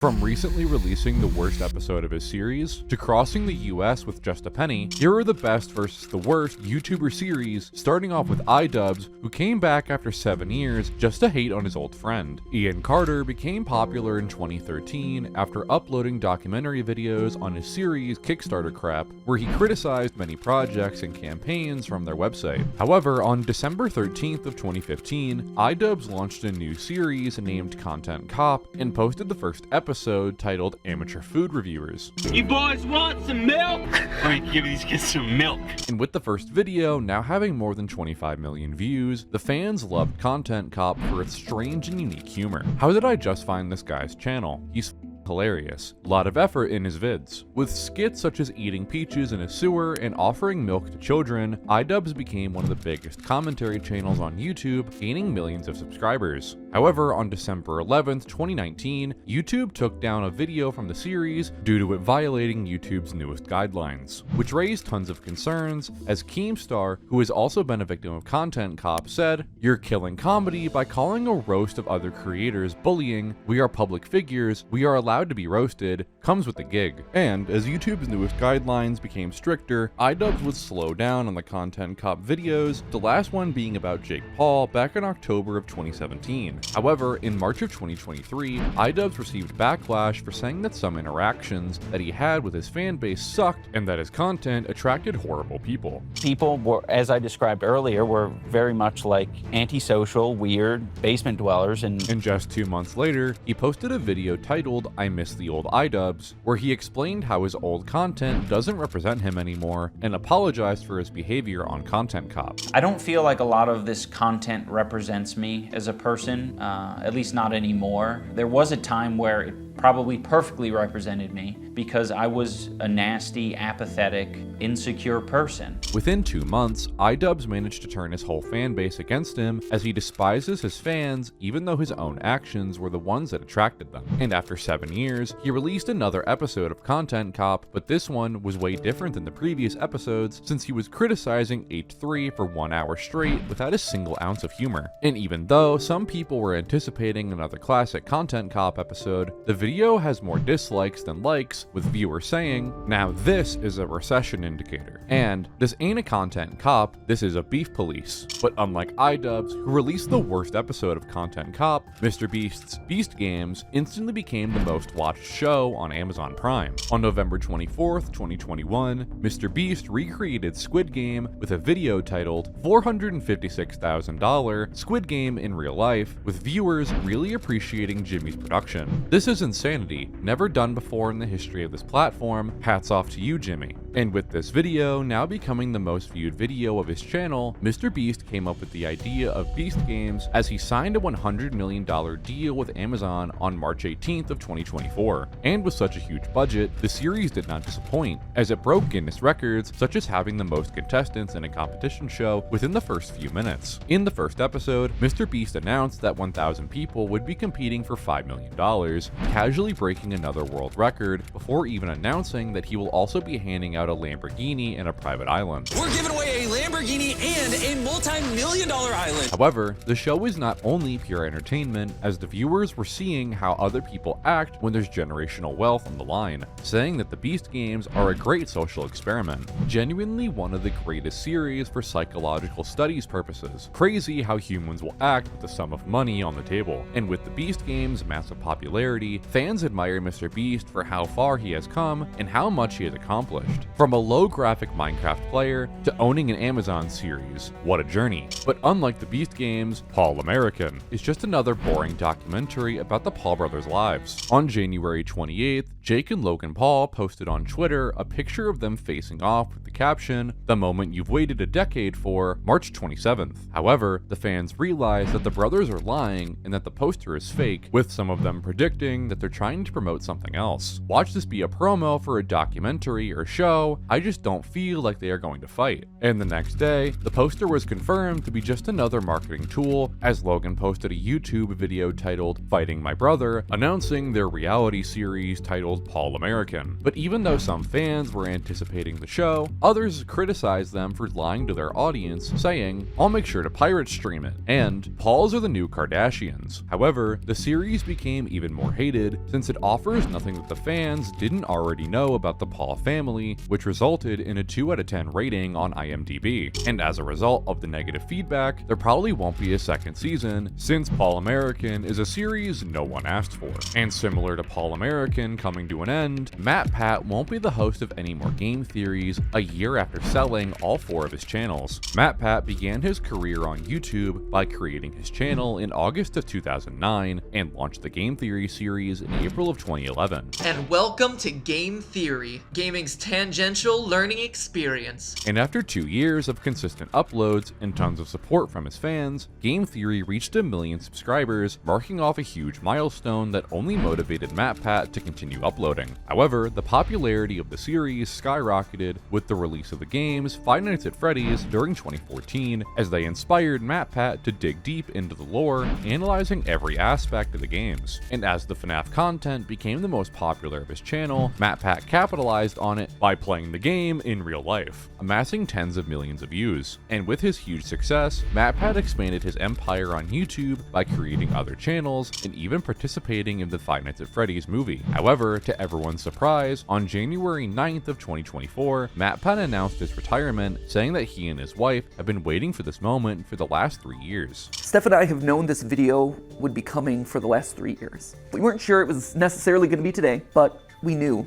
From recently releasing the worst episode of his series, to crossing the US with just a penny, here are the best versus the worst YouTuber series, starting off with iDubbbz, who came back after 7 years just to hate on his old friend. Ian Carter became popular in 2013 after uploading documentary videos on his series Kickstarter Crap, where he criticized many projects and campaigns from their website. However, on December 13th of 2015, iDubbbz launched a new series named Content Cop and posted the first episode titled Amateur Food Reviewers. You boys want some milk? Let me give these kids some milk. And with the first video now having more than 25 million views, the fans loved Content Cop for its strange and unique humor. How did I just find this guy's channel? He's hilarious. A lot of effort in his vids. With skits such as eating peaches in a sewer and offering milk to children, iDubbbz became one of the biggest commentary channels on YouTube, gaining millions of subscribers. However, on December 11th, 2019, YouTube took down a video from the series due to it violating YouTube's newest guidelines, which raised tons of concerns, as Keemstar, who has also been a victim of Content Cop, said, "You're killing comedy by calling a roast of other creators bullying. We are public figures. We are allowed to be roasted, comes with the gig." And as YouTube's newest guidelines became stricter, iDubbbz would slow down on the Content Cop videos, the last one being about Jake Paul back in October of 2017. However, in March of 2023, iDubbbz received backlash for saying that some interactions that he had with his fan base sucked and that his content attracted horrible people. People were, as I described earlier, were very much like antisocial, weird basement dwellers. And just 2 months later, he posted a video titled I Miss the Old iDubbbz, where he explained how his old content doesn't represent him anymore and apologized for his behavior on Content Cop. I don't feel like a lot of this content represents me as a person, at least not anymore. There was a time where it probably perfectly represented me because I was a nasty, apathetic, insecure person. Within 2 months, iDubbbz managed to turn his whole fan base against him, as he despises his fans even though his own actions were the ones that attracted them. And after 7 years, he released another episode of Content Cop, but this one was way different than the previous episodes since he was criticizing H3 for 1 hour straight without a single ounce of humor. And even though some people were anticipating another classic Content Cop episode, the video has more dislikes than likes, with viewers saying, "Now this is a recession indicator." And this ain't a Content Cop, this is a beef police. But unlike iDubbbz, who released the worst episode of Content Cop, MrBeast's Beast Games instantly became the most watched show on Amazon Prime. On November 24th, 2021, MrBeast recreated Squid Game with a video titled $456,000 Squid Game in Real Life, with viewers really appreciating Jimmy's production. This is insanity, never done before in the history of this platform. Hats off to you, Jimmy. And with this video now becoming the most viewed video of his channel, MrBeast came up with the idea of Beast Games as he signed a $100 million deal with Amazon on March 18th of 2024. And with such a huge budget, the series did not disappoint, as it broke Guinness records, such as having the most contestants in a competition show within the first few minutes. In the first episode, MrBeast announced that 1,000 people would be competing for $5 million, casually breaking another world record before even announcing that he will also be handing out a Lamborghini and a private island. We're giving away a Lamborghini and a multi-million-dollar island. However, the show is not only pure entertainment, as the viewers were seeing how other people act when there's generational wealth on the line, saying that the Beast Games are a great social experiment, genuinely one of the greatest series for psychological studies purposes. Crazy how humans will act with the sum of money on the table. And with the Beast Games' massive popularity, fans admire MrBeast for how far he has come and how much he has accomplished. From a low-graphic Minecraft player to owning an Amazon series. What a journey. But unlike the Beast Games, Paul American is just another boring documentary about the Paul brothers' lives. On January 28th, Jake and Logan Paul posted on Twitter a picture of them facing off with the caption, "The moment you've waited a decade for, March 27th. However, the fans realized that the brothers are lying and that the poster is fake, with some of them predicting that they're trying to promote something else. Watch this be a promo for a documentary or show, I just don't feel like they are going to fight." And the next day, the poster was confirmed to be just another marketing tool, as Logan posted a YouTube video titled Fighting My Brother, announcing their reality series titled Paul American. But even though some fans were anticipating the show, others criticized them for lying to their audience, saying, "I'll make sure to pirate stream it," and "Pauls are the new Kardashians." However, the series became even more hated since it offers nothing that the fans didn't already know about the Paul family, which resulted in a 2 out of 10 rating on IMDb. And as a result of the negative feedback, there probably won't be a second season, since Paul American is a series no one asked for. And similar to Paul American coming to an end, MatPat won't be the host of any more game theories a year after selling all 4 of his channels. MatPat began his career on YouTube by creating his channel in August of 2009 and launched the Game Theory series in April of 2011. And welcome to Game Theory, gaming's tangential learning experience. And after 2 years of consistent uploads and tons of support from his fans, Game Theory reached 1 million subscribers, marking off a huge milestone that only motivated MatPat to continue uploading. However, the popularity of the series skyrocketed with the release of the games Five Nights at Freddy's during 2014, as they inspired MatPat to dig deep into the lore, analyzing every aspect of the games. And as the FNAF content became the most popular of his channel, MatPat capitalized on it by playing the game in real life, amassing tens of millions of views. And with his huge success, MatPat expanded his empire on YouTube by creating other channels and even participating in the Five Nights at Freddy's movie. However, to everyone's surprise, on January 9th of 2024, MatPat announced his retirement, saying that he and his wife have been waiting for this moment for the last 3 years. Steph and I have known this video would be coming for the last 3 years. We weren't sure it was necessarily going to be today, but we knew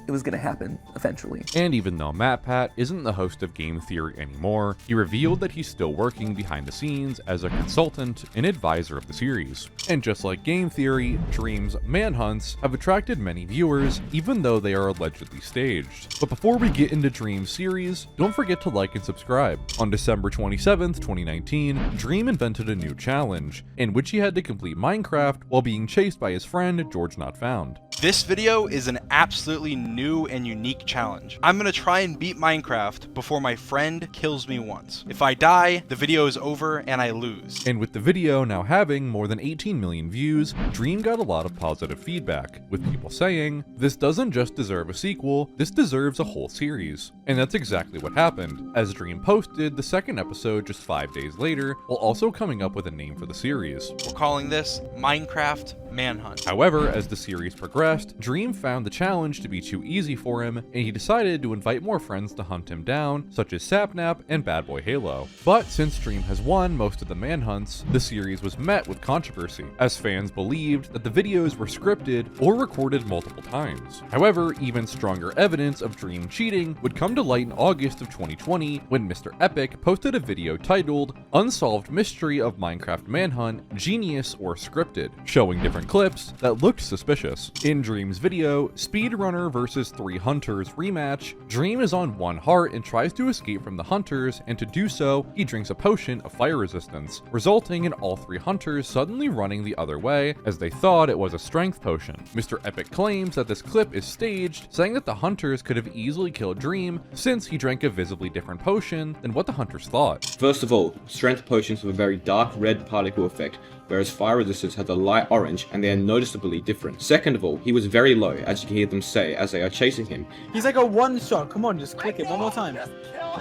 it was going to happen eventually. And even though MatPat isn't the host of Game Theory anymore, he revealed that he's still working behind the scenes as a consultant and advisor of the series. And just like Game Theory, Dream's Manhunts have attracted many viewers, even though they are allegedly staged. But before we get into Dream's series, don't forget to like and subscribe. On December 27th, 2019, Dream invented a new challenge, in which he had to complete Minecraft while being chased by his friend George Not Found. This video is an absolutely new and unique challenge. I'm gonna try and beat Minecraft before my friend kills me once. If I die, the video is over and I lose. And with the video now having more than 18 million views, Dream got a lot of positive feedback, with people saying, "This doesn't just deserve a sequel, this deserves a whole series." And that's exactly what happened, as Dream posted the second episode just 5 days later, while also coming up with a name for the series. We're calling this Minecraft Manhunt. However, as the series progressed, Dream found the challenge to be too easy for him, and he decided to invite more friends to hunt him down, such as Sapnap and Bad Boy Halo. But since Dream has won most of the manhunts, the series was met with controversy, as fans believed that the videos were scripted or recorded multiple times. However, even stronger evidence of Dream cheating would come to light in August of 2020 when Mr. Epic posted a video titled Unsolved Mystery of Minecraft Manhunt, Genius or Scripted, showing different clips that looked suspicious. In Dream's video, Speedrunner vs 3 Hunters rematch, Dream is on 1 heart and tries to escape from the hunters, and to do so, he drinks a potion of fire resistance, resulting in all 3 hunters suddenly running the other way as they thought it was a strength potion. Mr. Epic claims that this clip is staged, saying that the hunters could have easily killed Dream since he drank a visibly different potion than what the hunters thought. First of all, strength potions have a very dark red particle effect, whereas fire resistance has a light orange and they are noticeably different. Second of all, he was very low, as you can hear them say as they are chasing him. He's like a one shot, come on, just click it one more time.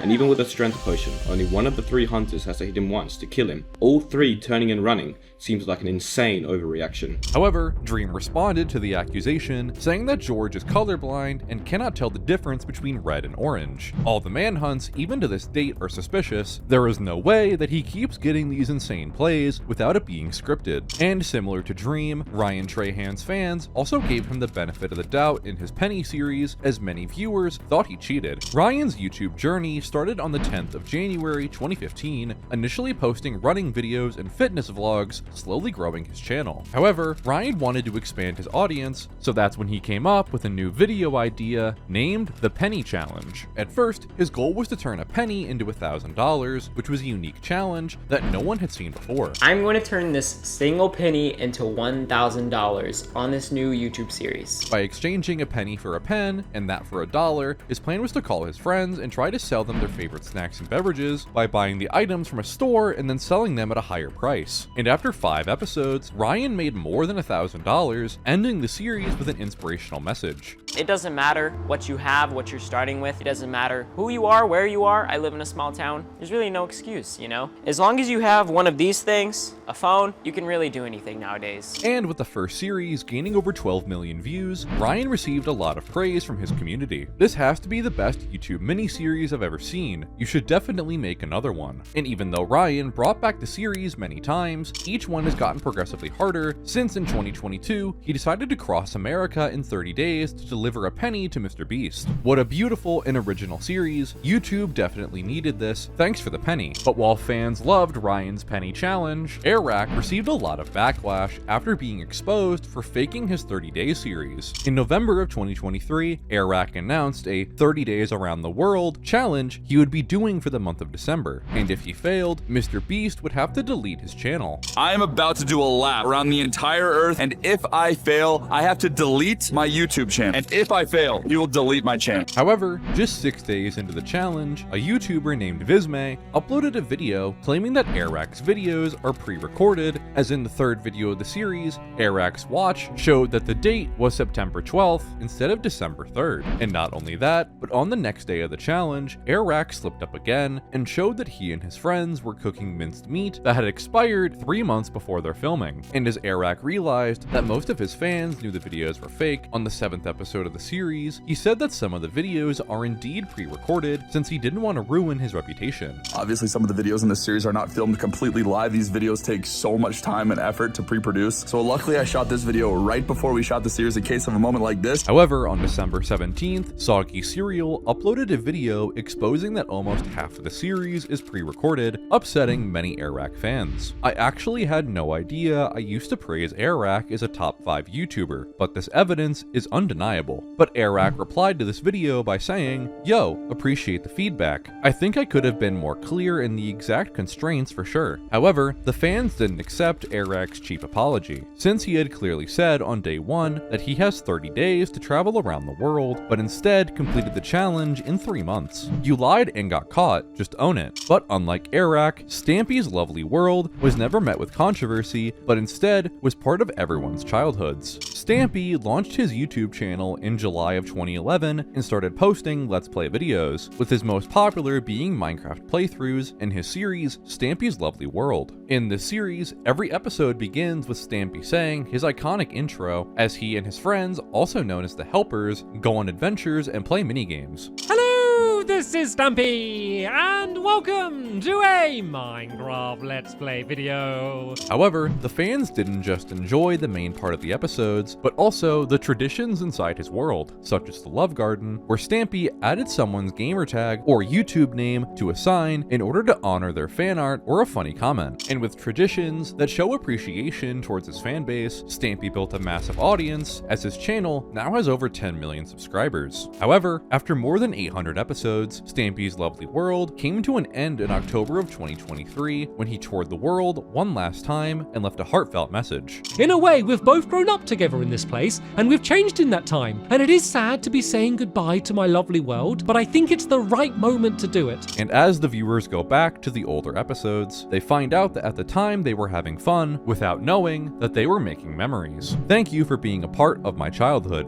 And even with a strength potion, only one of the 3 hunters has to hit him once to kill him. All 3 turning and running seems like an insane overreaction. However, Dream responded to the accusation, saying that George is colorblind and cannot tell the difference between red and orange. All the manhunts, even to this date, are suspicious. There is no way that he keeps getting these insane plays without it being scripted. And similar to Dream, Ryan Trahan's fans also gave him the benefit of the doubt in his Penny series, as many viewers thought he cheated. Ryan's YouTube journey started on the 10th of January 2015, initially posting running videos and fitness vlogs, slowly growing his channel. However, Ryan wanted to expand his audience, so that's when he came up with a new video idea named the Penny Challenge. At first, his goal was to turn a penny into $1,000, which was a unique challenge that no one had seen before. I'm going to turn this single penny into $1,000 on this new YouTube series. By exchanging a penny for a pen and that for $1, his plan was to call his friends and try to sell them them their favorite snacks and beverages by buying the items from a store and then selling them at a higher price. And after 5 episodes, Ryan made more than $1,000, ending the series with an inspirational message. It doesn't matter what you have, what you're starting with. It doesn't matter who you are, where you are. I live in a small town. There's really no excuse, you know? As long as you have one of these things, a phone, you can really do anything nowadays. And with the first series gaining over 12 million views, Ryan received a lot of praise from his community. This has to be the best YouTube miniseries I've ever seen. You should definitely make another one. And even though Ryan brought back the series many times, each one has gotten progressively harder since in 2022, he decided to cross America in 30 days to deliver a penny to MrBeast. What a beautiful and original series. YouTube definitely needed this. Thanks for the penny. But while fans loved Ryan's penny challenge, Airrack received a lot of backlash after being exposed for faking his 30-day series. In November of 2023, Airrack announced a 30 days around the world challenge he would be doing for the month of December. And if he failed, MrBeast would have to delete his channel. I am about to do a lap around the entire earth, and if I fail, I have to delete my YouTube channel. And if I fail, you will delete my channel. However, just 6 days into the challenge, a YouTuber named Vizme uploaded a video claiming that Airrack's videos are pre-recorded, as in the 3rd video of the series, Airrack's watch showed that the date was September 12th instead of December 3rd. And not only that, but on the next day of the challenge, Airrack slipped up again and showed that he and his friends were cooking minced meat that had expired 3 months before their filming. And as Airrack realized that most of his fans knew the videos were fake, on the 7th episode of the series, he said that some of the videos are indeed pre-recorded since he didn't want to ruin his reputation. Obviously, some of the videos in this series are not filmed completely live. These videos take so much time and effort to pre-produce. So luckily, I shot this video right before we shot the series in case of a moment like this. However, on December 17th, Soggy Cereal uploaded a video exposing that almost half of the series is pre-recorded, upsetting many Airrack fans. I actually had no idea. I used to praise Airrack as a top 5 YouTuber, but this evidence is undeniable. But Airrack replied to this video by saying, "Yo, appreciate the feedback. I think I could have been more clear in the exact constraints for sure." However, the fans didn't accept Airrack's cheap apology, since he had clearly said on day 1 that he has 30 days to travel around the world, but instead completed the challenge in 3 months. You lied and got caught, just own it. But unlike Airrack, Stampy's lovely world was never met with controversy, but instead was part of everyone's childhoods. Stampy launched his YouTube channel in July of 2011 and started posting Let's Play videos, with his most popular being Minecraft playthroughs and his series Stampy's Lovely World. In this series, every episode begins with Stampy saying his iconic intro, as he and his friends, also known as the Helpers, go on adventures and play minigames. Hello, this is Stampy, and welcome to a Minecraft Let's Play video. However, the fans didn't just enjoy the main part of the episodes, but also the traditions inside his world, such as the Love Garden, where Stampy added someone's gamertag or YouTube name to a sign in order to honor their fan art or a funny comment. And with traditions that show appreciation towards his fan base, Stampy built a massive audience, as his channel now has over 10 million subscribers. However, after more than 800 episodes, Stampy's Lovely World came to an end in October of 2023 when he toured the world one last time and left a heartfelt message. In a way, we've both grown up together in this place, and we've changed in that time. And it is sad to be saying goodbye to my lovely world, but I think it's the right moment to do it. And as the viewers go back to the older episodes, they find out that at the time they were having fun without knowing that they were making memories. Thank you for being a part of my childhood.